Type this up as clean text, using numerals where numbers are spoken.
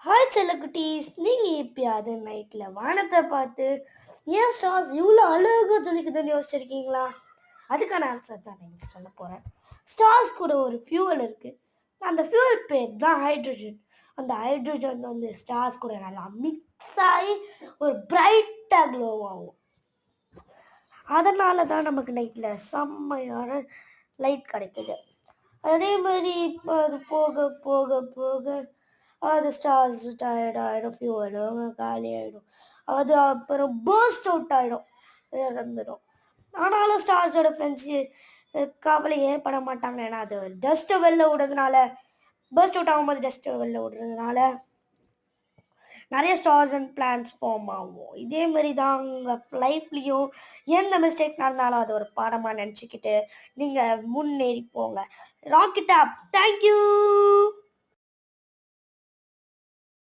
Hi செல்லக்குட்டீஸ், நீங்கள் எப்பயாவது நைட்டில் வானத்தை பார்த்து ஏன் ஸ்டார்ஸ் இவ்வளோ அழகாக ஜொலிக்குதுன்னு யோசிச்சிருக்கீங்களா? அதுக்கான ஆன்சர் தான் நான் இன்னைக்கு சொல்ல போகிறேன். ஸ்டார்ஸ் கூட ஒரு ஃபியூவல் இருக்குது. அந்த ஃபியூவல் பேர் தான் ஹைட்ரஜன். அந்த ஹைட்ரஜன் வந்து ஸ்டார்ஸ் கூட நல்லா மிக்ஸ் ஆகி ஒரு பிரைட்டாக க்ளோ ஆகும். அதனால தான் நமக்கு நைட்டில் செம்மையான லைட் கிடைக்குது. அதே மாதிரி இப்போ அது போக போக போக அது ஸ்டார்ஸ் டயர்ட் ஆகிடும், ஃபியூவலும் காலி ஆகிடும். அது அப்புறம் பர்ஸ்ட் அவுட் ஆகிடும், இறந்துடும். ஆனாலும் ஸ்டார்ஸோட ஃப்ரெண்ட்ஸு கவலையே பட மாட்டாங்க. ஏன்னா அது டஸ்ட்டை வெளில விடுறதுனால, பர்ஸ்ட் அவுட் ஆகும்போது டஸ்ட்டை வெளில விடுறதுனால நிறைய ஸ்டார்ஸ் அண்ட் பிளான்ஸ் ஃபார்ம் ஆகும். இதே மாதிரி தான் உங்கள் லைஃப்லேயும் எந்த மிஸ்டேக் நடந்தாலும் அது ஒரு பாடமாக நினச்சிக்கிட்டு நீங்கள் முன்னேறி போங்க. ராக்கெட் அப். தேங்க்யூ.